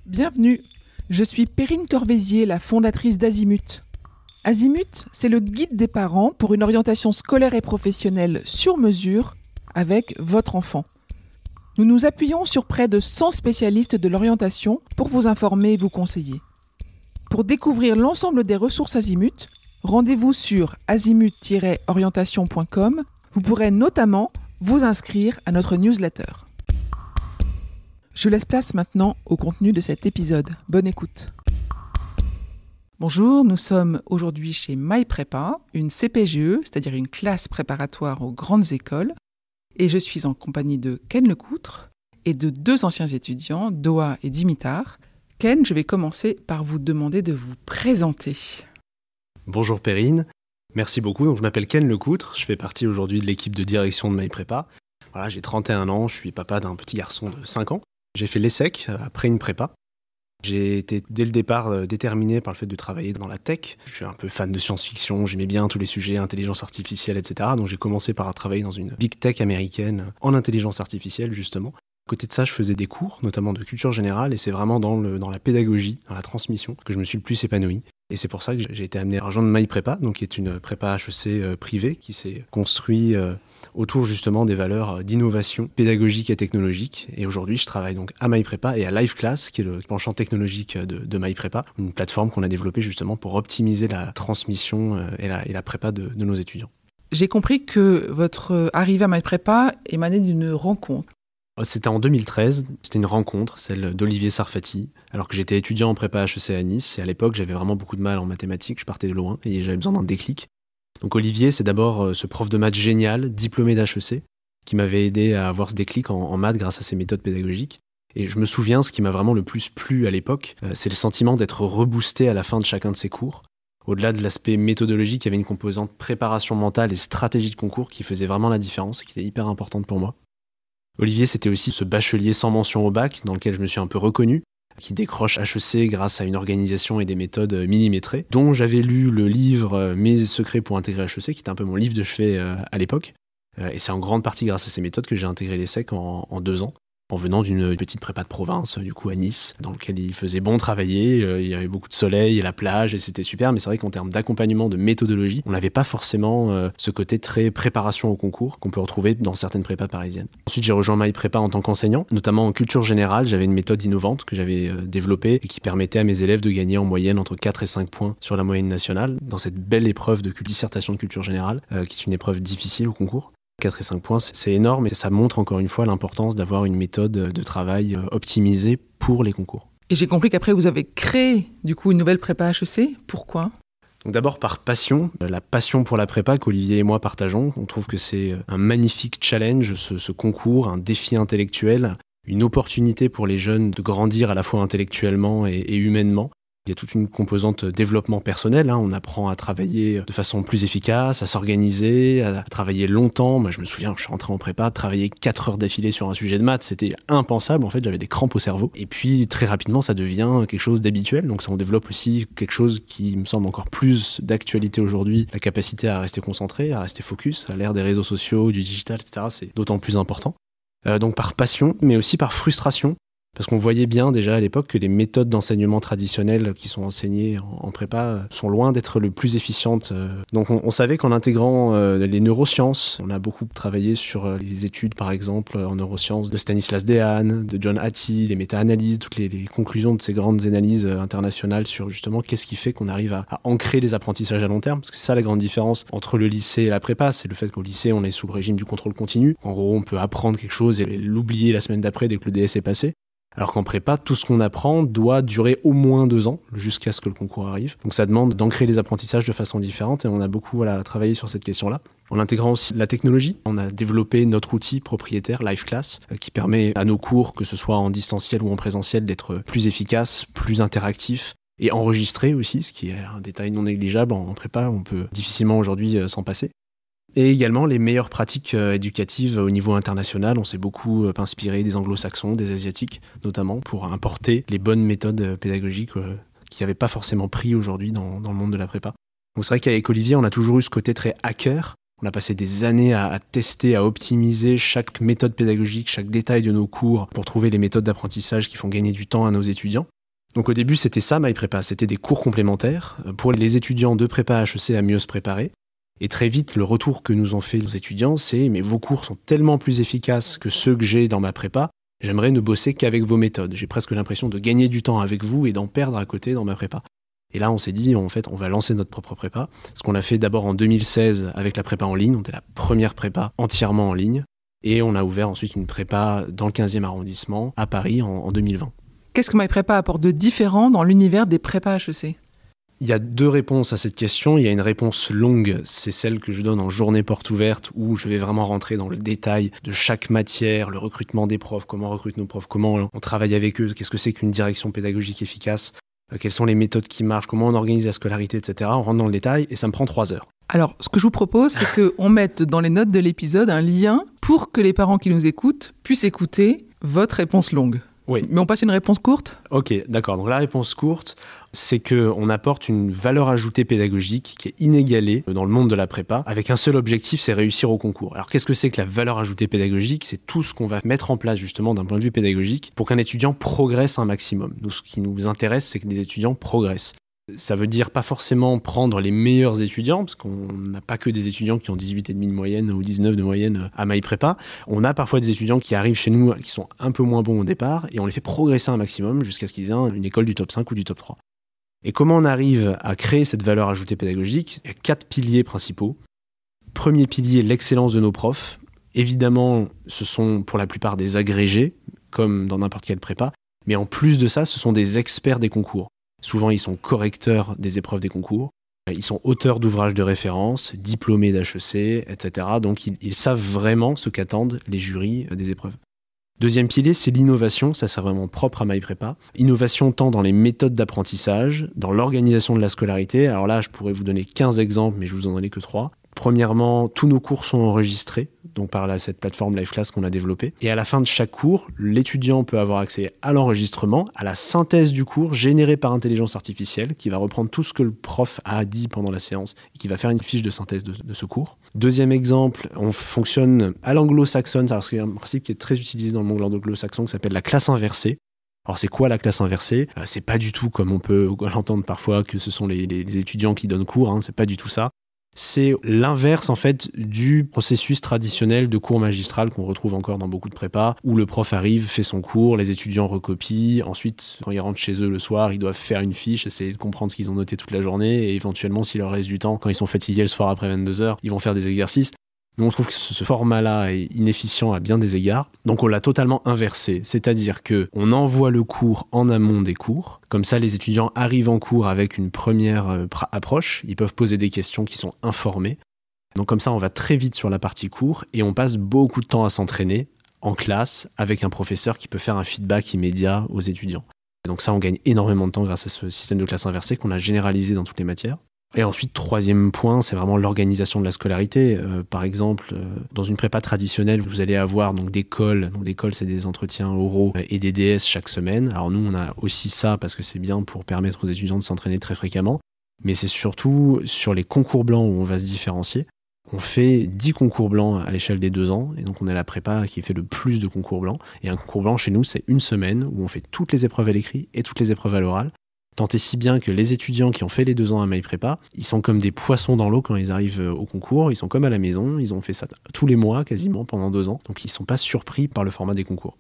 Bienvenue, je suis Perrine Corvézier, la fondatrice d'Azimut. Azimut, c'est le guide des parents pour une orientation scolaire et professionnelle sur mesure avec votre enfant. Nous nous appuyons sur près de 100 spécialistes de l'orientation pour vous informer et vous conseiller. Pour découvrir l'ensemble des ressources Azimut, rendez-vous sur azimut-orientation.com. Vous pourrez notamment vous inscrire à notre newsletter. Je laisse place maintenant au contenu de cet épisode. Bonne écoute. Bonjour, nous sommes aujourd'hui chez MyPrépa, une CPGE, c'est-à-dire une classe préparatoire aux grandes écoles. Et je suis en compagnie de Ken Lecoutre et de deux anciens étudiants, Doha et Dimitar. Ken, je vais commencer par vous demander de vous présenter. Bonjour Perrine, merci beaucoup. Donc, je m'appelle Ken Lecoutre, je fais partie aujourd'hui de l'équipe de direction de MyPrépa. Voilà, j'ai 31 ans, je suis papa d'un petit garçon de 5 ans. J'ai fait l'ESSEC après une prépa. J'ai été dès le départ déterminé par le fait de travailler dans la tech. Je suis un peu fan de science-fiction, j'aimais bien tous les sujets, intelligence artificielle, etc. Donc j'ai commencé par travailler dans une big tech américaine en intelligence artificielle justement. À côté de ça, je faisais des cours, notamment de culture générale, et c'est vraiment dans la pédagogie, dans la transmission, que je me suis le plus épanoui. Et c'est pour ça que j'ai été amené à rejoindre MyPrépa, donc qui est une prépa HEC privée, qui s'est construite autour justement des valeurs d'innovation pédagogique et technologique. Et aujourd'hui, je travaille donc à MyPrépa et à LiveClass, qui est le penchant technologique de MyPrépa, une plateforme qu'on a développée justement pour optimiser la transmission et la prépa de nos étudiants. J'ai compris que votre arrivée à MyPrépa émanait d'une rencontre. C'était en 2013, c'était une rencontre, celle d'Olivier Sarfati, alors que j'étais étudiant en prépa HEC à Nice, et à l'époque j'avais vraiment beaucoup de mal en mathématiques, je partais de loin, et j'avais besoin d'un déclic. Donc Olivier, c'est d'abord ce prof de maths génial, diplômé d'HEC, qui m'avait aidé à avoir ce déclic en maths grâce à ses méthodes pédagogiques. Et je me souviens, ce qui m'a vraiment le plus plu à l'époque, c'est le sentiment d'être reboosté à la fin de chacun de ses cours. Au-delà de l'aspect méthodologique, il y avait une composante préparation mentale et stratégie de concours qui faisait vraiment la différence, et qui était hyper importante pour moi. Olivier, c'était aussi ce bachelier sans mention au bac, dans lequel je me suis un peu reconnu, qui décroche HEC grâce à une organisation et des méthodes millimétrées, dont j'avais lu le livre Mes secrets pour intégrer HEC, qui était un peu mon livre de chevet à l'époque. Et c'est en grande partie grâce à ces méthodes que j'ai intégré l'ESSEC en 2 ans, en venant d'une petite prépa de province, du coup à Nice, dans lequel il faisait bon travailler, il y avait beaucoup de soleil et la plage, et c'était super, mais c'est vrai qu'en termes d'accompagnement, de méthodologie, on n'avait pas forcément ce côté très préparation au concours qu'on peut retrouver dans certaines prépas parisiennes. Ensuite, j'ai rejoint MyPrépa en tant qu'enseignant, notamment en culture générale. J'avais une méthode innovante que j'avais développée et qui permettait à mes élèves de gagner en moyenne entre 4 et 5 points sur la moyenne nationale, dans cette belle épreuve de dissertation de culture générale, qui est une épreuve difficile au concours. 4 et 5 points, c'est énorme et ça montre encore une fois l'importance d'avoir une méthode de travail optimisée pour les concours. Et j'ai compris qu'après vous avez créé du coup une nouvelle prépa HEC. Pourquoi ? Donc d'abord par passion, la passion pour la prépa qu'Olivier et moi partageons. On trouve que c'est un magnifique challenge, ce concours, un défi intellectuel, une opportunité pour les jeunes de grandir à la fois intellectuellement et humainement. Il y a toute une composante développement personnel, on apprend à travailler de façon plus efficace, à s'organiser, à travailler longtemps. Moi je me souviens, je suis rentré en prépa, travailler 4 heures d'affilée sur un sujet de maths, c'était impensable, en fait j'avais des crampes au cerveau. Et puis très rapidement ça devient quelque chose d'habituel, donc ça on développe aussi quelque chose qui me semble encore plus d'actualité aujourd'hui, la capacité à rester concentré, à rester focus, à l'ère des réseaux sociaux, du digital, etc. C'est d'autant plus important. Donc par passion, mais aussi par frustration. Parce qu'on voyait bien déjà à l'époque que les méthodes d'enseignement traditionnelles qui sont enseignées en prépa sont loin d'être le plus efficientes. Donc on savait qu'en intégrant les neurosciences, on a beaucoup travaillé sur les études par exemple en neurosciences de Stanislas Dehaene, de John Hattie, les méta-analyses, toutes les conclusions de ces grandes analyses internationales sur justement qu'est-ce qui fait qu'on arrive à ancrer les apprentissages à long terme. Parce que c'est ça la grande différence entre le lycée et la prépa, c'est le fait qu'au lycée on est sous le régime du contrôle continu. En gros on peut apprendre quelque chose et l'oublier la semaine d'après dès que le DS est passé. Alors qu'en prépa, tout ce qu'on apprend doit durer au moins 2 ans, jusqu'à ce que le concours arrive. Donc ça demande d'ancrer les apprentissages de façon différente, et on a beaucoup travaillé sur cette question-là. En intégrant aussi la technologie, on a développé notre outil propriétaire, LiveClass, qui permet à nos cours, que ce soit en distanciel ou en présentiel, d'être plus efficaces, plus interactifs, et enregistrés aussi, ce qui est un détail non négligeable. En prépa, on peut difficilement aujourd'hui s'en passer. Et également les meilleures pratiques éducatives au niveau international. On s'est beaucoup inspiré des anglo-saxons, des asiatiques notamment, pour importer les bonnes méthodes pédagogiques qui n'avaient pas forcément pris aujourd'hui dans le monde de la prépa. Donc c'est vrai qu'avec Olivier, on a toujours eu ce côté très hacker. On a passé des années à tester, à optimiser chaque méthode pédagogique, chaque détail de nos cours pour trouver les méthodes d'apprentissage qui font gagner du temps à nos étudiants. Donc au début, c'était ça, MyPrépa, c'était des cours complémentaires pour les étudiants de prépa HEC à mieux se préparer. Et très vite, le retour que nous ont fait nos étudiants, c'est « mais vos cours sont tellement plus efficaces que ceux que j'ai dans ma prépa, j'aimerais ne bosser qu'avec vos méthodes. J'ai presque l'impression de gagner du temps avec vous et d'en perdre à côté dans ma prépa. » Et là, on s'est dit, en fait, on va lancer notre propre prépa. Ce qu'on a fait d'abord en 2016 avec la prépa en ligne. On était la première prépa entièrement en ligne. Et on a ouvert ensuite une prépa dans le 15e arrondissement, à Paris, en 2020. Qu'est-ce que MyPrépa apporte de différent dans l'univers des prépas HEC ? Il y a 2 réponses à cette question. Il y a une réponse longue, c'est celle que je donne en journée porte ouverte, où je vais vraiment rentrer dans le détail de chaque matière, le recrutement des profs, comment on recrute nos profs, comment on travaille avec eux, qu'est-ce que c'est qu'une direction pédagogique efficace, quelles sont les méthodes qui marchent, comment on organise la scolarité, etc. On rentre dans le détail et ça me prend 3 heures. Alors, ce que je vous propose, c'est qu'on mette dans les notes de l'épisode un lien pour que les parents qui nous écoutent puissent écouter votre réponse longue. Oui. Mais on passe à une réponse courte ? Ok, d'accord. Donc la réponse courte, c'est qu'on apporte une valeur ajoutée pédagogique qui est inégalée dans le monde de la prépa, avec un seul objectif, c'est réussir au concours. Alors qu'est-ce que c'est que la valeur ajoutée pédagogique ? C'est tout ce qu'on va mettre en place justement d'un point de vue pédagogique pour qu'un étudiant progresse un maximum. Nous, ce qui nous intéresse, c'est que des étudiants progressent. Ça veut dire pas forcément prendre les meilleurs étudiants, parce qu'on n'a pas que des étudiants qui ont 18,5 de moyenne ou 19 de moyenne à MyPrépa. On a parfois des étudiants qui arrivent chez nous qui sont un peu moins bons au départ, et on les fait progresser un maximum jusqu'à ce qu'ils aient une école du top 5 ou du top 3. Et comment on arrive à créer cette valeur ajoutée pédagogique ? Il y a 4 piliers principaux. Premier pilier, l'excellence de nos profs. Évidemment, ce sont pour la plupart des agrégés, comme dans n'importe quelle prépa, mais en plus de ça, ce sont des experts des concours. Souvent, ils sont correcteurs des épreuves des concours. Ils sont auteurs d'ouvrages de référence, diplômés d'HEC, etc. Donc, ils savent vraiment ce qu'attendent les jurys des épreuves. Deuxième pilier, c'est l'innovation. Ça, c'est vraiment propre à MyPrépa. Innovation tant dans les méthodes d'apprentissage, dans l'organisation de la scolarité. Alors là, je pourrais vous donner 15 exemples, mais je vous en donne que 3. Premièrement, tous nos cours sont enregistrés, donc par cette plateforme LiveClass qu'on a développée. Et à la fin de chaque cours, l'étudiant peut avoir accès à l'enregistrement, à la synthèse du cours générée par intelligence artificielle, qui va reprendre tout ce que le prof a dit pendant la séance et qui va faire une fiche de synthèse de ce cours. Deuxième exemple, on fonctionne à l'anglo-saxonne, alors c'est un principe qui est très utilisé dans le monde anglo-saxon, qui s'appelle la classe inversée. Alors c'est quoi la classe inversée ? C'est pas du tout comme on peut l'entendre parfois, que ce sont les étudiants qui donnent cours, hein, c'est pas du tout ça. C'est l'inverse en fait du processus traditionnel de cours magistral qu'on retrouve encore dans beaucoup de prépas, où le prof arrive, fait son cours, les étudiants recopient, ensuite quand ils rentrent chez eux le soir, ils doivent faire une fiche, essayer de comprendre ce qu'ils ont noté toute la journée, et éventuellement s'il leur reste du temps, quand ils sont fatigués le soir après 22h, ils vont faire des exercices. Nous, on trouve que ce format-là est inefficient à bien des égards. Donc, on l'a totalement inversé. C'est-à-dire qu'on envoie le cours en amont des cours. Comme ça, les étudiants arrivent en cours avec une première approche. Ils peuvent poser des questions qui sont informées. Donc, comme ça, on va très vite sur la partie cours et on passe beaucoup de temps à s'entraîner en classe avec un professeur qui peut faire un feedback immédiat aux étudiants. Donc ça, on gagne énormément de temps grâce à ce système de classe inversée qu'on a généralisé dans toutes les matières. Et ensuite, troisième point, c'est vraiment l'organisation de la scolarité. Par exemple, dans une prépa traditionnelle, vous allez avoir donc des cols. Donc des cols, c'est des entretiens oraux et des DS chaque semaine. Alors nous, on a aussi ça parce que c'est bien pour permettre aux étudiants de s'entraîner très fréquemment. Mais c'est surtout sur les concours blancs où on va se différencier. On fait 10 concours blancs à l'échelle des 2 ans. Et donc, on a la prépa qui fait le plus de concours blancs. Et un concours blanc, chez nous, c'est une semaine où on fait toutes les épreuves à l'écrit et toutes les épreuves à l'oral. Tant et si bien que les étudiants qui ont fait les 2 ans à MyPrépa, ils sont comme des poissons dans l'eau quand ils arrivent au concours. Ils sont comme à la maison. Ils ont fait ça tous les mois, quasiment, pendant 2 ans. Donc, ils ne sont pas surpris par le format des concours.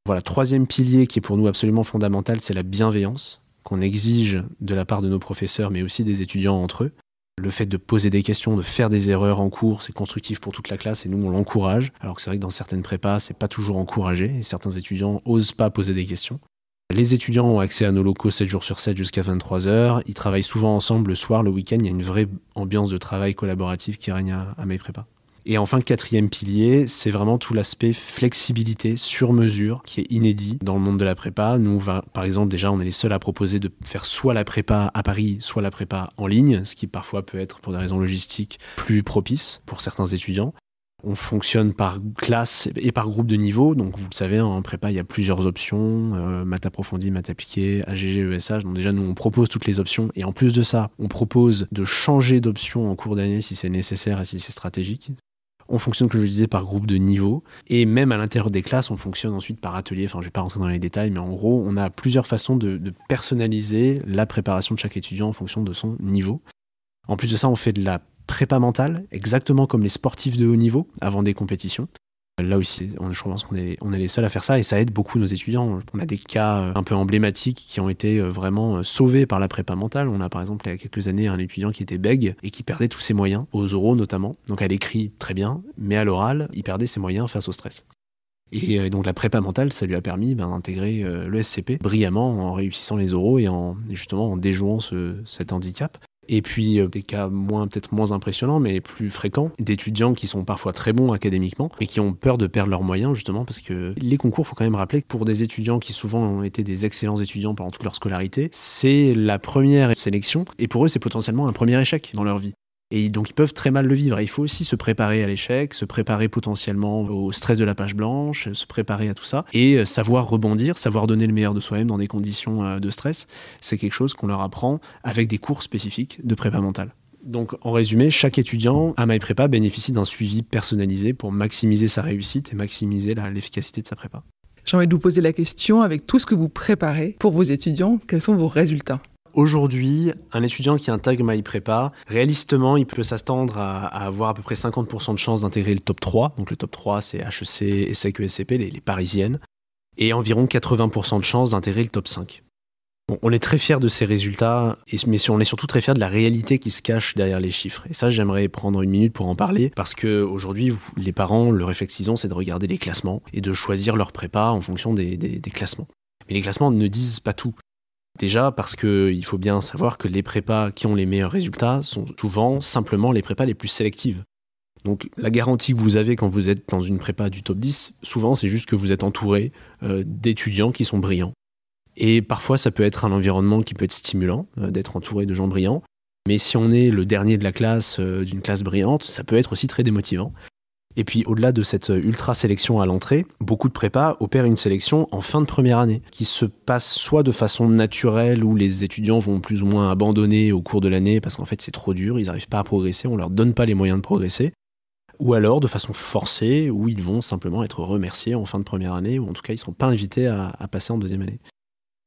Voilà, troisième pilier qui est pour nous absolument fondamental, c'est la bienveillance qu'on exige de la part de nos professeurs, mais aussi des étudiants entre eux. Le fait de poser des questions, de faire des erreurs en cours, c'est constructif pour toute la classe et nous, on l'encourage. Alors que c'est vrai que dans certaines prépas, c'est pas toujours encouragé et certains étudiants osent pas poser des questions. Les étudiants ont accès à nos locaux 7 jours sur 7 jusqu'à 23h. Ils travaillent souvent ensemble le soir, le week-end. Il y a une vraie ambiance de travail collaboratif qui règne à MyPrépa. Et enfin, quatrième pilier, c'est vraiment tout l'aspect flexibilité sur mesure qui est inédit dans le monde de la prépa. Nous, par exemple, déjà, on est les seuls à proposer de faire soit la prépa à Paris, soit la prépa en ligne, ce qui parfois peut être, pour des raisons logistiques, plus propice pour certains étudiants. On fonctionne par classe et par groupe de niveau. Donc, vous le savez, en prépa, il y a plusieurs options. Maths approfondi, maths appliqué, AGG, ESH. Donc déjà, nous, on propose toutes les options. Et en plus de ça, on propose de changer d'option en cours d'année si c'est nécessaire et si c'est stratégique. On fonctionne, comme je le disais, par groupe de niveau. Et même à l'intérieur des classes, on fonctionne ensuite par atelier. Enfin, je ne vais pas rentrer dans les détails, mais en gros, on a plusieurs façons de personnaliser la préparation de chaque étudiant en fonction de son niveau. En plus de ça, on fait de la prépa mentale, exactement comme les sportifs de haut niveau avant des compétitions. Là aussi, je pense qu'on est les seuls à faire ça et ça aide beaucoup nos étudiants. On a des cas un peu emblématiques qui ont été vraiment sauvés par la prépa mentale. On a par exemple il y a quelques années un étudiant qui était bègue et qui perdait tous ses moyens, aux oraux notamment. Donc à l'écrit, très bien, mais à l'oral, il perdait ses moyens face au stress. Et donc la prépa mentale, ça lui a permis d'intégrer le SCP brillamment en réussissant les oraux et justement en déjouant cet handicap. Et puis des cas peut-être moins impressionnants, mais plus fréquents, d'étudiants qui sont parfois très bons académiquement, mais qui ont peur de perdre leurs moyens, justement, parce que les concours, il faut quand même rappeler que pour des étudiants qui souvent ont été des excellents étudiants pendant toute leur scolarité, c'est la première sélection, et pour eux, c'est potentiellement un premier échec dans leur vie. Et donc ils peuvent très mal le vivre. Et il faut aussi se préparer à l'échec, se préparer potentiellement au stress de la page blanche, se préparer à tout ça, et savoir rebondir, savoir donner le meilleur de soi-même dans des conditions de stress. C'est quelque chose qu'on leur apprend avec des cours spécifiques de prépa mentale. Donc en résumé, chaque étudiant à MyPrépa bénéficie d'un suivi personnalisé pour maximiser sa réussite et maximiser l'efficacité de sa prépa. J'ai envie de vous poser la question, avec tout ce que vous préparez pour vos étudiants, quels sont vos résultats ? Aujourd'hui, un étudiant qui intègre MyPrépa, réalistement, il peut s'attendre à avoir à peu près 50% de chances d'intégrer le top 3. Donc le top 3, c'est HEC, ESSEC, ESCP, les parisiennes. Et environ 80% de chances d'intégrer le top 5. Bon, on est très fiers de ces résultats, mais on est surtout très fiers de la réalité qui se cache derrière les chiffres. Et ça, j'aimerais prendre une minute pour en parler, parce qu'aujourd'hui, les parents, le réflexe qu'ils ont, c'est de regarder les classements et de choisir leur prépa en fonction des classements. Mais les classements ne disent pas tout. Déjà parce qu'il faut bien savoir que les prépas qui ont les meilleurs résultats sont souvent simplement les prépas les plus sélectives. Donc la garantie que vous avez quand vous êtes dans une prépa du top 10, souvent c'est juste que vous êtes entouré d'étudiants qui sont brillants. Et parfois ça peut être un environnement qui peut être stimulant, d'être entouré de gens brillants. Mais si on est le dernier de la classe, d'une classe brillante, ça peut être aussi très démotivant. Et puis au-delà de cette ultra-sélection à l'entrée, beaucoup de prépas opèrent une sélection en fin de première année, qui se passe soit de façon naturelle, où les étudiants vont plus ou moins abandonner au cours de l'année parce qu'en fait c'est trop dur, ils n'arrivent pas à progresser, on leur donne pas les moyens de progresser, ou alors de façon forcée, où ils vont simplement être remerciés en fin de première année, ou en tout cas ils ne seront pas invités à passer en deuxième année.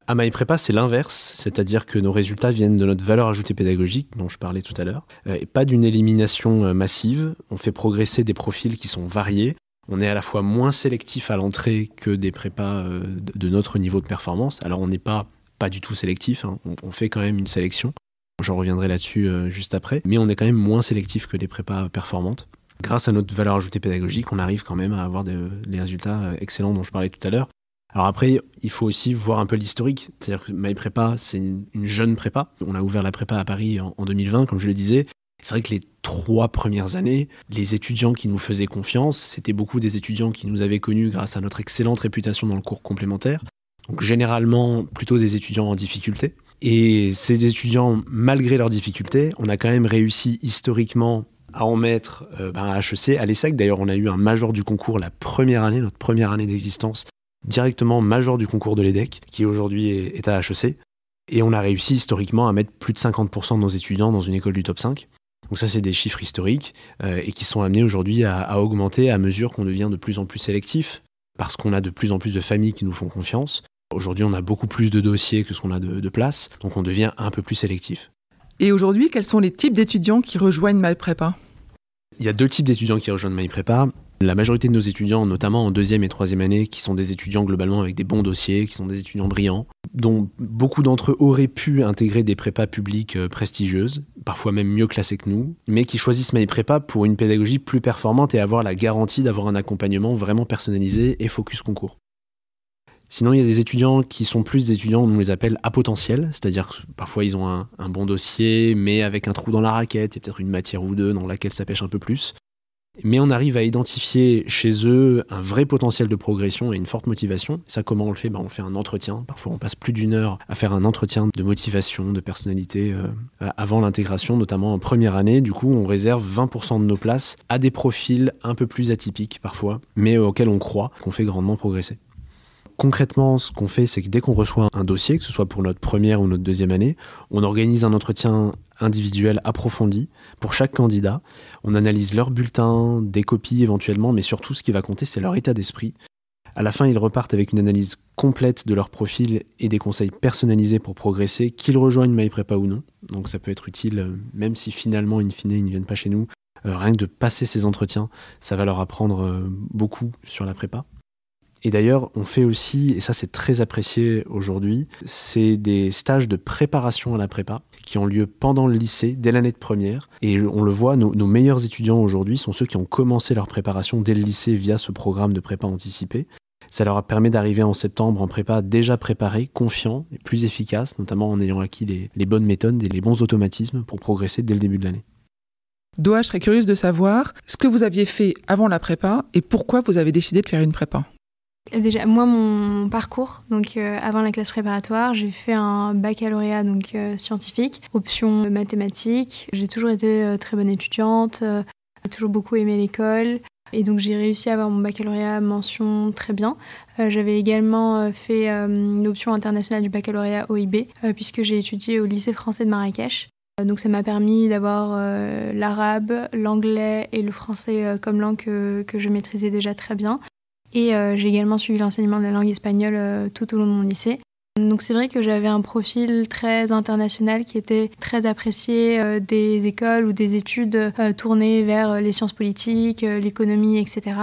À MyPrépa, c'est l'inverse, c'est-à-dire que nos résultats viennent de notre valeur ajoutée pédagogique, dont je parlais tout à l'heure, et pas d'une élimination massive. On fait progresser des profils qui sont variés. On est à la fois moins sélectif à l'entrée que des prépas de notre niveau de performance. Alors on n'est pas du tout sélectif, hein. On fait quand même une sélection. J'en reviendrai là-dessus juste après. Mais on est quand même moins sélectif que les prépas performantes. Grâce à notre valeur ajoutée pédagogique, on arrive quand même à avoir les résultats excellents dont je parlais tout à l'heure. Alors après, il faut aussi voir un peu l'historique. C'est-à-dire que MyPrépa, c'est une jeune prépa. On a ouvert la prépa à Paris en 2020, comme je le disais. C'est vrai que les 3 premières années, les étudiants qui nous faisaient confiance, c'était beaucoup des étudiants qui nous avaient connus grâce à notre excellente réputation dans le cours complémentaire. Donc généralement, plutôt des étudiants en difficulté. Et ces étudiants, malgré leurs difficultés, on a quand même réussi historiquement à en mettre à HEC, à l'ESSEC. D'ailleurs, on a eu un major du concours la première année, notre première année d'existence, directement major du concours de l'EDEC, qui aujourd'hui est à HEC. Et on a réussi historiquement à mettre plus de 50% de nos étudiants dans une école du top 5. Donc ça, c'est des chiffres historiques et qui sont amenés aujourd'hui à augmenter à mesure qu'on devient de plus en plus sélectif, parce qu'on a de plus en plus de familles qui nous font confiance. Aujourd'hui, on a beaucoup plus de dossiers que ce qu'on a de places, donc on devient un peu plus sélectif. Et aujourd'hui, quels sont les types d'étudiants qui rejoignent MyPrépa ? Il y a 2 types d'étudiants qui rejoignent MyPrépa. La majorité de nos étudiants, notamment en 2e et 3e année, qui sont des étudiants globalement avec des bons dossiers, qui sont des étudiants brillants, dont beaucoup d'entre eux auraient pu intégrer des prépas publiques prestigieuses, parfois même mieux classées que nous, mais qui choisissent MyPrépa pour une pédagogie plus performante et avoir la garantie d'avoir un accompagnement vraiment personnalisé et focus concours. Sinon, il y a des étudiants qui sont plus des étudiants, on les appelle à potentiel, c'est-à-dire que parfois ils ont un bon dossier, mais avec un trou dans la raquette, et peut-être une matière ou deux dans laquelle ça pêche un peu plus. Mais on arrive à identifier chez eux un vrai potentiel de progression et une forte motivation. Ça, comment on le fait ? On fait un entretien. Parfois, on passe plus d'1 heure à faire un entretien de motivation, de personnalité avant l'intégration, notamment en première année. Du coup, on réserve 20% de nos places à des profils un peu plus atypiques parfois, mais auxquels on croit qu'on fait grandement progresser. Concrètement, ce qu'on fait, c'est que dès qu'on reçoit un dossier, que ce soit pour notre première ou notre 2e année, on organise un entretien individuelle approfondie pour chaque candidat. On analyse leur bulletin, des copies éventuellement, mais surtout ce qui va compter, c'est leur état d'esprit. À la fin, ils repartent avec une analyse complète de leur profil et des conseils personnalisés pour progresser, qu'ils rejoignent MyPrépa ou non. Donc ça peut être utile, même si finalement, in fine, ils ne viennent pas chez nous. Rien que de passer ces entretiens, ça va leur apprendre beaucoup sur la prépa. Et d'ailleurs, on fait aussi, et ça c'est très apprécié aujourd'hui, c'est des stages de préparation à la prépa qui ont lieu pendant le lycée, dès l'année de première. Et on le voit, nos meilleurs étudiants aujourd'hui sont ceux qui ont commencé leur préparation dès le lycée via ce programme de prépa anticipé. Ça leur permet d'arriver en septembre en prépa déjà préparés, confiants et plus efficaces, notamment en ayant acquis les bonnes méthodes et les bons automatismes pour progresser dès le début de l'année. Doa, je serais curieuse de savoir ce que vous aviez fait avant la prépa et pourquoi vous avez décidé de faire une prépa. Déjà, moi, mon parcours, donc avant la classe préparatoire, j'ai fait un baccalauréat donc scientifique, option mathématiques. J'ai toujours été très bonne étudiante, j'ai toujours beaucoup aimé l'école. Et donc j'ai réussi à avoir mon baccalauréat mention très bien. J'avais également fait l'option internationale du baccalauréat OIB, puisque j'ai étudié au lycée français de Marrakech. Donc ça m'a permis d'avoir l'arabe, l'anglais et le français comme langue que je maîtrisais déjà très bien. Et j'ai également suivi l'enseignement de la langue espagnole tout au long de mon lycée. Donc c'est vrai que j'avais un profil très international qui était très apprécié des écoles ou des études tournées vers les sciences politiques, l'économie, etc.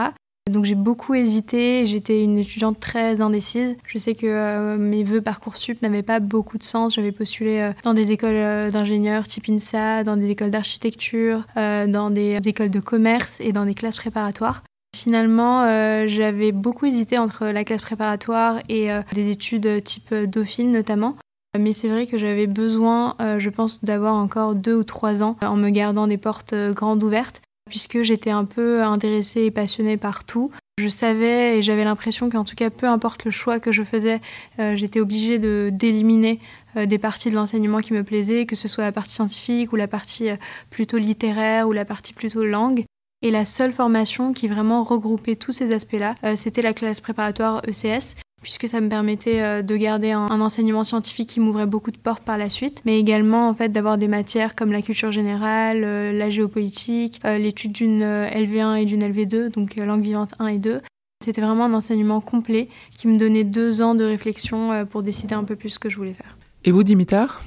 Donc j'ai beaucoup hésité, j'étais une étudiante très indécise. Je sais que mes vœux Parcoursup n'avaient pas beaucoup de sens. J'avais postulé dans des écoles d'ingénieurs type INSA, dans des écoles d'architecture, dans des écoles de commerce et dans des classes préparatoires. Finalement, j'avais beaucoup hésité entre la classe préparatoire et des études type Dauphine notamment. Mais c'est vrai que j'avais besoin, je pense, d'avoir encore 2 ou 3 ans en me gardant des portes grandes ouvertes, puisque j'étais un peu intéressée et passionnée par tout. Je savais et j'avais l'impression qu'en tout cas, peu importe le choix que je faisais, j'étais obligée d'éliminer des parties de l'enseignement qui me plaisaient, que ce soit la partie scientifique ou la partie plutôt littéraire ou la partie plutôt langue. Et la seule formation qui vraiment regroupait tous ces aspects-là, c'était la classe préparatoire ECS, puisque ça me permettait de garder un enseignement scientifique qui m'ouvrait beaucoup de portes par la suite, mais également en fait, d'avoir des matières comme la culture générale, la géopolitique, l'étude d'une LV1 et d'une LV2, donc langue vivante 1 et 2. C'était vraiment un enseignement complet qui me donnait 2 ans de réflexion pour décider un peu plus ce que je voulais faire. Et vous, Dimitar ?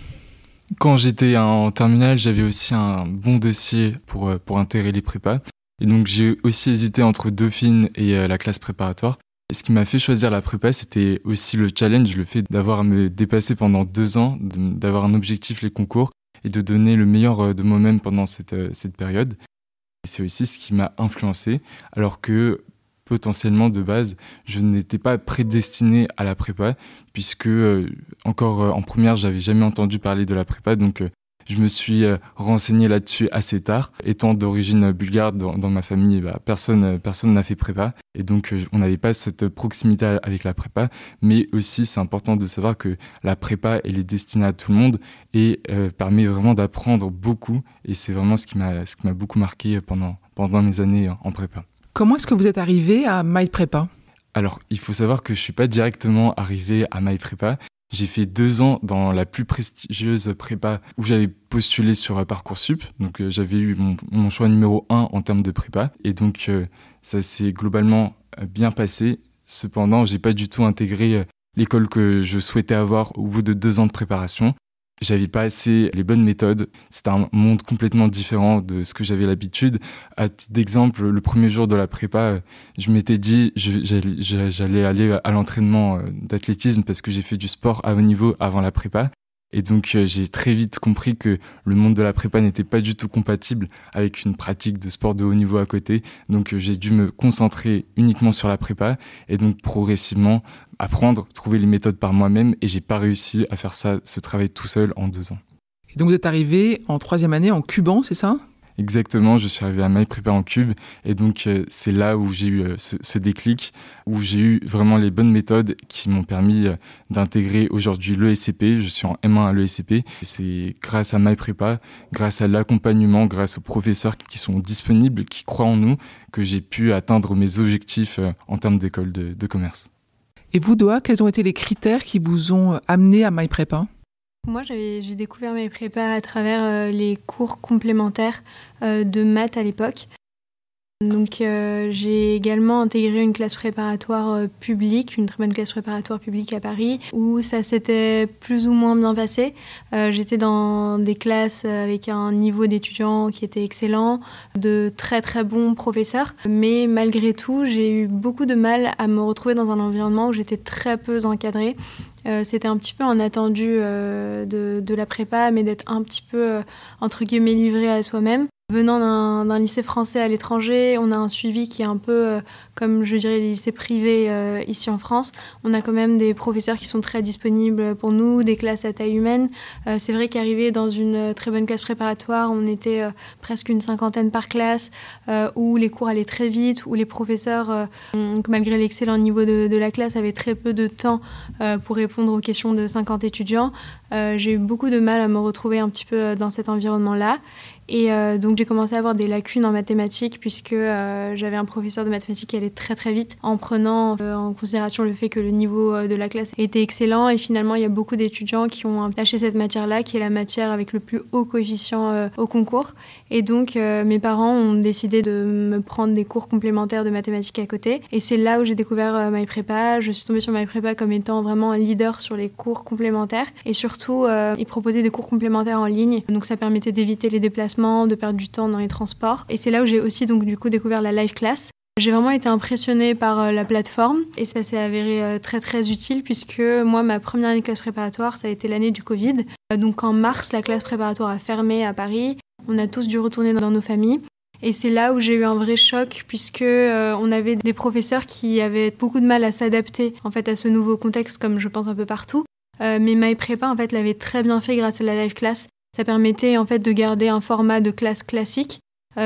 Quand j'étais en terminale, j'avais aussi un bon dossier pour intégrer les prépas. Et donc j'ai aussi hésité entre Dauphine et la classe préparatoire. Et ce qui m'a fait choisir la prépa, c'était aussi le challenge, le fait d'avoir à me dépasser pendant 2 ans, d'avoir un objectif, les concours, et de donner le meilleur de moi-même pendant cette période. Et c'est aussi ce qui m'a influencé, alors que potentiellement de base, je n'étais pas prédestiné à la prépa, puisque encore en première, j'avais jamais entendu parler de la prépa, donc je me suis renseigné là-dessus assez tard. Étant d'origine bulgare, dans ma famille, personne n'a fait prépa. Et donc, on n'avait pas cette proximité avec la prépa. Mais aussi, c'est important de savoir que la prépa, elle est destinée à tout le monde et permet vraiment d'apprendre beaucoup. Et c'est vraiment ce qui m'a beaucoup marqué pendant mes années en prépa. Comment est-ce que vous êtes arrivé à MyPrépa ? Alors, il faut savoir que je ne suis pas directement arrivé à MyPrépa. J'ai fait 2 ans dans la plus prestigieuse prépa où j'avais postulé sur Parcoursup. Donc j'avais eu mon choix numéro 1 en termes de prépa. Et donc ça s'est globalement bien passé. Cependant, j'ai pas du tout intégré l'école que je souhaitais avoir au bout de 2 ans de préparation. J'avais pas assez les bonnes méthodes. C'était un monde complètement différent de ce que j'avais l'habitude. À titre d'exemple, le premier jour de la prépa, je m'étais dit j'allais aller à l'entraînement d'athlétisme parce que j'ai fait du sport à haut niveau avant la prépa. Et donc j'ai très vite compris que le monde de la prépa n'était pas du tout compatible avec une pratique de sport de haut niveau à côté. Donc j'ai dû me concentrer uniquement sur la prépa et donc progressivement apprendre, trouver les méthodes par moi-même. Et j'ai pas réussi à faire ce travail tout seul en 2 ans. Et donc vous êtes arrivé en 3e année en Cuban, c'est ça ? Exactement, je suis arrivé à MyPrépa en Cube et donc c'est là où j'ai eu ce déclic, où j'ai eu vraiment les bonnes méthodes qui m'ont permis d'intégrer aujourd'hui l'ESCP. Je suis en M1 à l'ESCP et c'est grâce à MyPrépa, grâce à l'accompagnement, grâce aux professeurs qui sont disponibles, qui croient en nous, que j'ai pu atteindre mes objectifs en termes d'école de commerce. Et vous, Doa, quels ont été les critères qui vous ont amené à MyPrépa ? Moi, j'ai découvert mes prépas à travers les cours complémentaires de maths à l'époque. Donc j'ai également intégré une classe préparatoire publique, une très bonne classe préparatoire publique à Paris, où ça s'était plus ou moins bien passé. J'étais dans des classes avec un niveau d'étudiants qui était excellent, de très très bons professeurs, mais malgré tout, j'ai eu beaucoup de mal à me retrouver dans un environnement où j'étais très peu encadrée. C'était un petit peu un attendu de la prépa, mais d'être un petit peu, entre guillemets, livré à soi-même. Venant d'un lycée français à l'étranger, on a un suivi qui est un peu comme, je dirais, les lycées privés ici en France. On a quand même des professeurs qui sont très disponibles pour nous, des classes à taille humaine. C'est vrai qu'arriver dans une très bonne classe préparatoire, on était presque une 50aine par classe, où les cours allaient très vite, où les professeurs, malgré l'excellent niveau de la classe, avaient très peu de temps pour répondre aux questions de 50 étudiants. J'ai eu beaucoup de mal à me retrouver un petit peu dans cet environnement-là. Et donc j'ai commencé à avoir des lacunes en mathématiques puisque j'avais un professeur de mathématiques qui allait très très vite en prenant en considération le fait que le niveau de la classe était excellent. Et finalement, il y a beaucoup d'étudiants qui ont lâché cette matière-là, qui est la matière avec le plus haut coefficient au concours. Et donc mes parents ont décidé de me prendre des cours complémentaires de mathématiques à côté. Et c'est là où j'ai découvert MyPrépa. Je suis tombée sur MyPrépa comme étant vraiment un leader sur les cours complémentaires. Et surtout, ils proposaient des cours complémentaires en ligne. Donc ça permettait d'éviter les déplacements, de perdre du temps dans les transports. Et c'est là où j'ai aussi donc du coup découvert la live class. J'ai vraiment été impressionnée par la plateforme et ça s'est avéré très très utile puisque moi ma première année de classe préparatoire ça a été l'année du Covid. Donc en mars la classe préparatoire a fermé à Paris. On a tous dû retourner dans nos familles. Et c'est là où j'ai eu un vrai choc puisque on avait des professeurs qui avaient beaucoup de mal à s'adapter en fait à ce nouveau contexte comme je pense un peu partout. Mais MyPrépa en fait l'avait très bien fait grâce à la live class. Ça permettait en fait de garder un format de classe classique.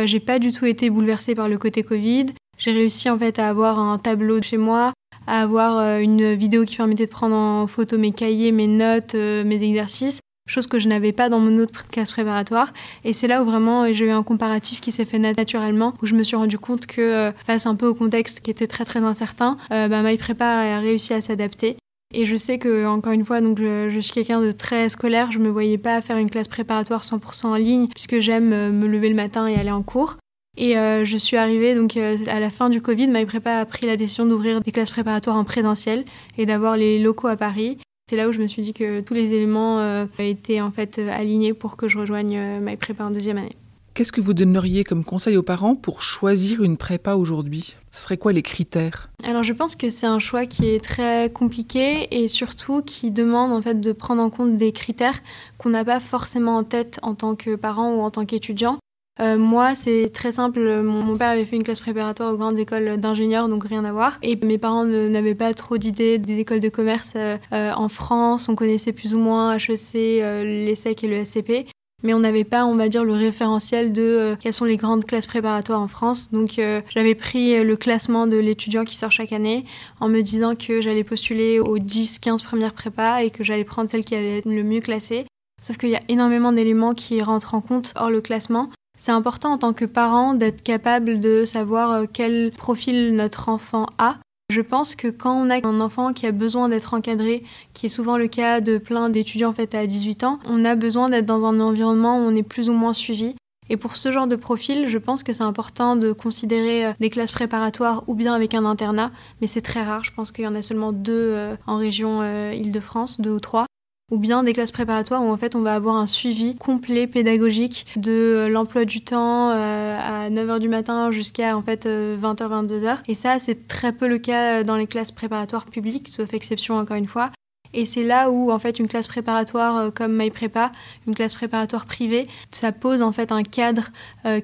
J'ai pas du tout été bouleversée par le côté Covid. J'ai réussi en fait à avoir un tableau chez moi, à avoir une vidéo qui permettait de prendre en photo mes cahiers, mes notes, mes exercices, chose que je n'avais pas dans mon autre classe préparatoire. Et c'est là où vraiment j'ai eu un comparatif qui s'est fait naturellement, où je me suis rendu compte que face un peu au contexte qui était très très incertain, MyPrépa a réussi à s'adapter. Et je sais que, encore une fois, donc je suis quelqu'un de très scolaire. Je me voyais pas faire une classe préparatoire 100% en ligne, puisque j'aime me lever le matin et aller en cours. Et je suis arrivée donc à la fin du Covid. MyPrépa a pris la décision d'ouvrir des classes préparatoires en présentiel et d'avoir les locaux à Paris. C'est là où je me suis dit que tous les éléments étaient en fait alignés pour que je rejoigne MyPrépa en deuxième année. Qu'est-ce que vous donneriez comme conseil aux parents pour choisir une prépa aujourd'hui ? Ce serait quoi les critères ? Alors je pense que c'est un choix qui est très compliqué et surtout qui demande en fait de prendre en compte des critères qu'on n'a pas forcément en tête en tant que parent ou en tant qu'étudiant. Moi, c'est très simple. Mon père avait fait une classe préparatoire aux grandes écoles d'ingénieurs, donc rien à voir. Et mes parents n'avaient pas trop d'idées des écoles de commerce en France. On connaissait plus ou moins HEC, l'ESSEC et le SCP. Mais on n'avait pas, on va dire, le référentiel de quelles sont les grandes classes préparatoires en France. Donc j'avais pris le classement de l'étudiant qui sort chaque année en me disant que j'allais postuler aux 10-15 premières prépas et que j'allais prendre celle qui allait être le mieux classée. Sauf qu'il y a énormément d'éléments qui rentrent en compte hors le classement. C'est important en tant que parent d'être capable de savoir quel profil notre enfant a. Je pense que quand on a un enfant qui a besoin d'être encadré, qui est souvent le cas de plein d'étudiants en fait, à 18 ans, on a besoin d'être dans un environnement où on est plus ou moins suivi. Et pour ce genre de profil, je pense que c'est important de considérer des classes préparatoires ou bien avec un internat, mais c'est très rare, je pense qu'il y en a seulement 2 en région Île-de-France, 2 ou 3. Ou bien des classes préparatoires où en fait on va avoir un suivi complet pédagogique de l'emploi du temps à 9h du matin jusqu'à en fait 20h, 22h. Et ça, c'est très peu le cas dans les classes préparatoires publiques, sauf exception encore une fois. Et c'est là où en fait une classe préparatoire comme MyPrépa, une classe préparatoire privée, ça pose en fait un cadre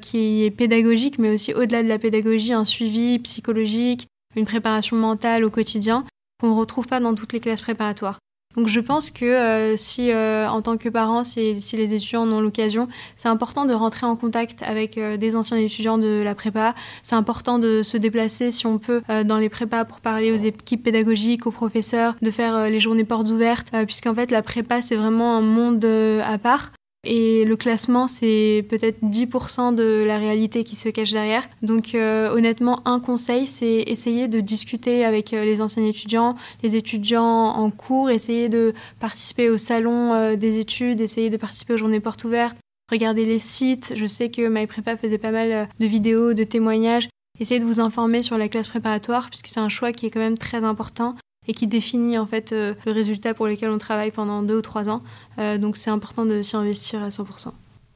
qui est pédagogique, mais aussi au-delà de la pédagogie, un suivi psychologique, une préparation mentale au quotidien qu'on ne retrouve pas dans toutes les classes préparatoires. Donc je pense que si en tant que parent, si les étudiants en ont l'occasion, c'est important de rentrer en contact avec des anciens étudiants de la prépa. C'est important de se déplacer si on peut dans les prépas pour parler aux équipes pédagogiques, aux professeurs, de faire les journées portes ouvertes, puisqu'en fait la prépa c'est vraiment un monde à part. Et le classement, c'est peut-être 10% de la réalité qui se cache derrière. Donc honnêtement, un conseil, c'est essayer de discuter avec les anciens étudiants, les étudiants en cours, essayer de participer au salon des études, essayer de participer aux journées portes ouvertes, regarder les sites. Je sais que MyPrépa faisait pas mal de vidéos, de témoignages. Essayez de vous informer sur la classe préparatoire, puisque c'est un choix qui est quand même très important et qui définit en fait le résultat pour lequel on travaille pendant 2 ou 3 ans. Donc c'est important de s'y investir à 100%.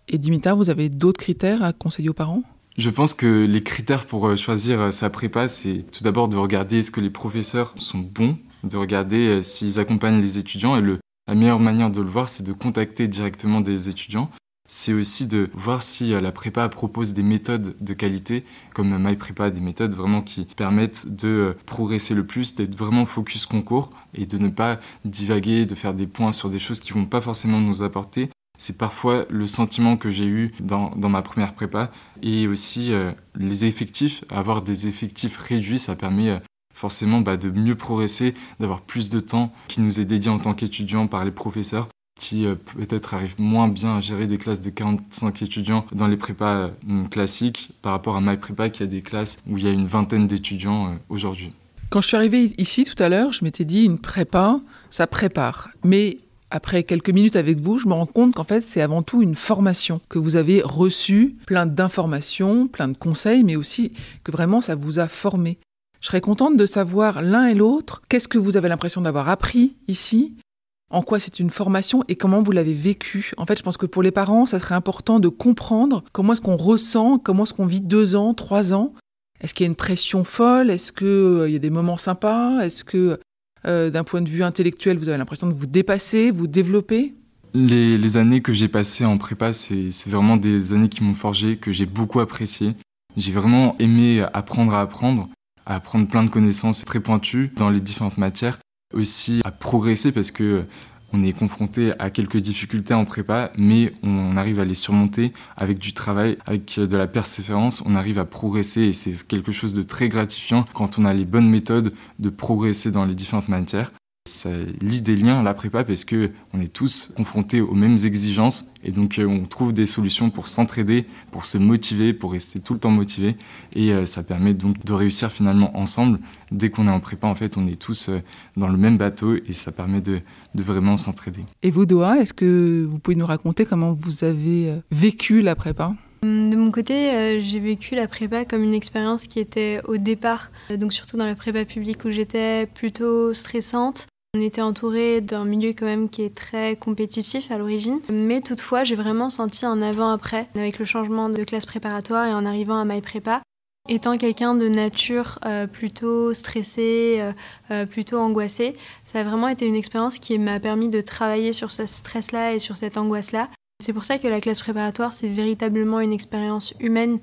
Et Dimitar, vous avez d'autres critères à conseiller aux parents ? Je pense que les critères pour choisir sa prépa, c'est tout d'abord de regarder est-ce que les professeurs sont bons, de regarder s'ils accompagnent les étudiants. Et la meilleure manière de le voir, c'est de contacter directement des étudiants. C'est aussi de voir si la prépa propose des méthodes de qualité, comme MyPrépa, des méthodes vraiment qui permettent de progresser le plus, d'être vraiment focus concours et de ne pas divaguer, de faire des points sur des choses qui ne vont pas forcément nous apporter. C'est parfois le sentiment que j'ai eu dans ma première prépa. Et aussi les effectifs, avoir des effectifs réduits, ça permet forcément de mieux progresser, d'avoir plus de temps qui nous est dédié en tant qu'étudiants par les professeurs, qui peut-être arrivent moins bien à gérer des classes de 45 étudiants dans les prépas classiques par rapport à MyPrépa qui a des classes où il y a une vingtaine d'étudiants aujourd'hui. Quand je suis arrivée ici tout à l'heure, je m'étais dit une prépa, ça prépare. Mais après quelques minutes avec vous, je me rends compte qu'en fait, c'est avant tout une formation, que vous avez reçu plein d'informations, plein de conseils, mais aussi que vraiment ça vous a formé. Je serais contente de savoir l'un et l'autre, qu'est-ce que vous avez l'impression d'avoir appris ici ? En quoi c'est une formation et comment vous l'avez vécu. En fait, je pense que pour les parents, ça serait important de comprendre comment est-ce qu'on ressent, comment est-ce qu'on vit 2 ans, 3 ans. Est-ce qu'il y a une pression folle ? Est-ce qu'il y a des moments sympas ? Est-ce que, d'un point de vue intellectuel, vous avez l'impression de vous dépasser, vous développer ? Les années que j'ai passées en prépa, c'est vraiment des années qui m'ont forgé, que j'ai beaucoup appréciées. J'ai vraiment aimé apprendre, à apprendre plein de connaissances très pointues dans les différentes matières. Aussi à progresser parce que on est confronté à quelques difficultés en prépa, mais on arrive à les surmonter avec du travail, avec de la persévérance, on arrive à progresser et c'est quelque chose de très gratifiant quand on a les bonnes méthodes de progresser dans les différentes matières. Ça lie des liens, la prépa, parce qu'on est tous confrontés aux mêmes exigences et donc on trouve des solutions pour s'entraider, pour se motiver, pour rester tout le temps motivé et ça permet donc de réussir finalement ensemble. Dès qu'on est en prépa, en fait, on est tous dans le même bateau et ça permet de vraiment s'entraider. Et vous, Doha, est-ce que vous pouvez nous raconter comment vous avez vécu la prépa ? De mon côté, j'ai vécu la prépa comme une expérience qui était au départ, donc surtout dans la prépa publique où j'étais, plutôt stressante. On était entouré d'un milieu quand même qui est très compétitif à l'origine, mais toutefois j'ai vraiment senti un avant-après avec le changement de classe préparatoire et en arrivant à MyPrépa. Étant quelqu'un de nature plutôt stressée, plutôt angoissée, ça a vraiment été une expérience qui m'a permis de travailler sur ce stress-là et sur cette angoisse-là. C'est pour ça que la classe préparatoire, c'est véritablement une expérience humaine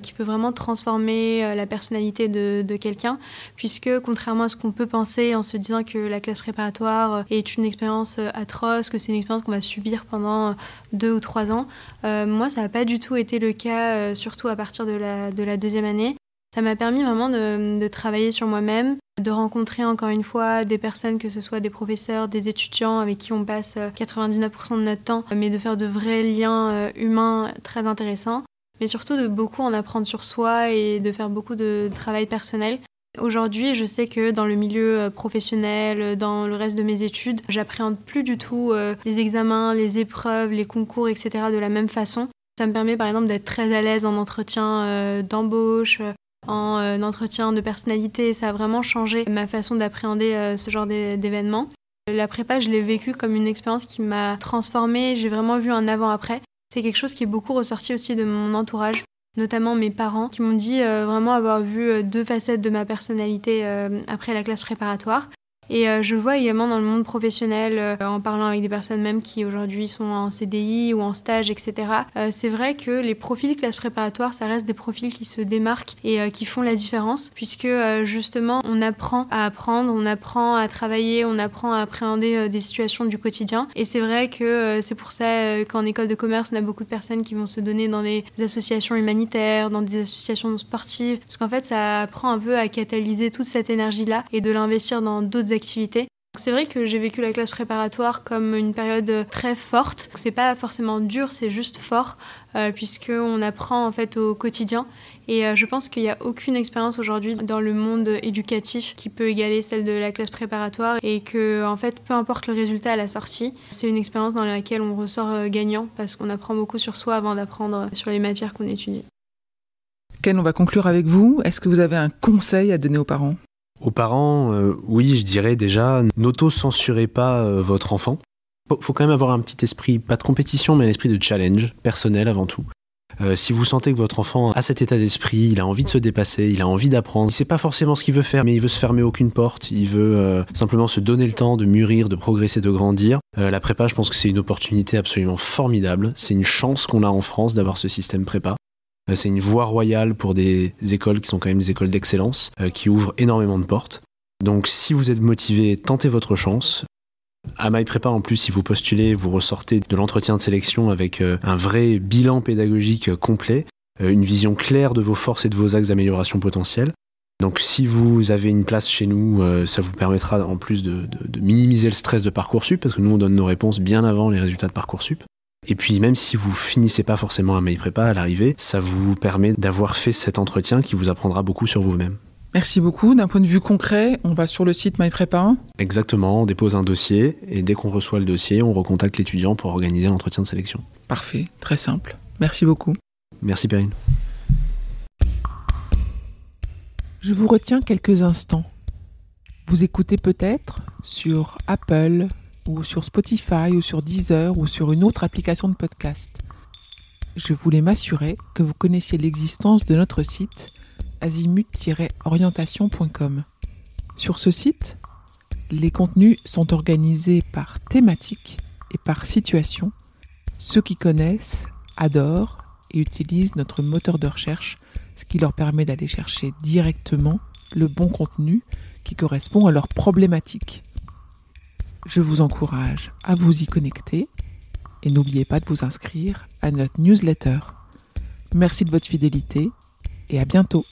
qui peut vraiment transformer la personnalité de quelqu'un, puisque contrairement à ce qu'on peut penser en se disant que la classe préparatoire est une expérience atroce, que c'est une expérience qu'on va subir pendant 2 ou 3 ans, moi ça n'a pas du tout été le cas, surtout à partir de la 2e année. Ça m'a permis vraiment de travailler sur moi-même, de rencontrer encore une fois des personnes, que ce soit des professeurs, des étudiants avec qui on passe 99% de notre temps, mais de faire de vrais liens humains très intéressants, mais surtout de beaucoup en apprendre sur soi et de faire beaucoup de travail personnel. Aujourd'hui, je sais que dans le milieu professionnel, dans le reste de mes études, j'appréhende plus du tout les examens, les épreuves, les concours, etc. de la même façon. Ça me permet par exemple d'être très à l'aise en entretien d'embauche, en entretien de personnalité. Ça a vraiment changé ma façon d'appréhender ce genre d'événements. La prépa, je l'ai vécue comme une expérience qui m'a transformée. J'ai vraiment vu un avant-après. C'est quelque chose qui est beaucoup ressorti aussi de mon entourage, notamment mes parents, qui m'ont dit vraiment avoir vu 2 facettes de ma personnalité après la classe préparatoire. Et je le vois également dans le monde professionnel, en parlant avec des personnes même qui aujourd'hui sont en CDI ou en stage, etc. C'est vrai que les profils classe préparatoire, ça reste des profils qui se démarquent et qui font la différence, puisque justement on apprend à apprendre, on apprend à travailler, on apprend à appréhender des situations du quotidien. Et c'est vrai que c'est pour ça qu'en école de commerce, on a beaucoup de personnes qui vont se donner dans des associations humanitaires, dans des associations sportives, parce qu'en fait ça apprend un peu à catalyser toute cette énergie-là et de l'investir dans d'autres activités. C'est vrai que j'ai vécu la classe préparatoire comme une période très forte. C'est pas forcément dur, c'est juste fort, puisqu'on apprend en fait au quotidien. Et je pense qu'il n'y a aucune expérience aujourd'hui dans le monde éducatif qui peut égaler celle de la classe préparatoire et que, en fait, peu importe le résultat à la sortie, c'est une expérience dans laquelle on ressort gagnant parce qu'on apprend beaucoup sur soi avant d'apprendre sur les matières qu'on étudie. Ken, on va conclure avec vous. Est-ce que vous avez un conseil à donner aux parents ? Aux parents, oui, je dirais déjà, n'auto-censurez pas votre enfant. Faut quand même avoir un petit esprit, pas de compétition, mais un esprit de challenge, personnel avant tout. Si vous sentez que votre enfant a cet état d'esprit, il a envie de se dépasser, il a envie d'apprendre, il sait pas forcément ce qu'il veut faire, mais il veut se fermer aucune porte, il veut simplement se donner le temps de mûrir, de progresser, de grandir. La prépa, je pense que c'est une opportunité absolument formidable. C'est une chance qu'on a en France d'avoir ce système prépa. C'est une voie royale pour des écoles qui sont quand même des écoles d'excellence, qui ouvrent énormément de portes. Donc si vous êtes motivé, tentez votre chance. À MyPrépa, en plus, si vous postulez, vous ressortez de l'entretien de sélection avec un vrai bilan pédagogique complet, une vision claire de vos forces et de vos axes d'amélioration potentiels. Donc si vous avez une place chez nous, ça vous permettra en plus de minimiser le stress de Parcoursup, parce que nous on donne nos réponses bien avant les résultats de Parcoursup. Et puis même si vous finissez pas forcément à MyPrépa à l'arrivée, ça vous permet d'avoir fait cet entretien qui vous apprendra beaucoup sur vous-même. Merci beaucoup. D'un point de vue concret, on va sur le site MyPrépa. Exactement, on dépose un dossier et dès qu'on reçoit le dossier, on recontacte l'étudiant pour organiser l'entretien de sélection. Parfait, très simple. Merci beaucoup. Merci Perrine. Je vous retiens quelques instants. Vous écoutez peut-être sur Apple ou sur Spotify ou sur Deezer ou sur une autre application de podcast. Je voulais m'assurer que vous connaissiez l'existence de notre site azimut-orientation.com. Sur ce site, les contenus sont organisés par thématique et par situation. Ceux qui connaissent adorent et utilisent notre moteur de recherche, ce qui leur permet d'aller chercher directement le bon contenu qui correspond à leur problématique. Je vous encourage à vous y connecter et n'oubliez pas de vous inscrire à notre newsletter. Merci de votre fidélité et à bientôt.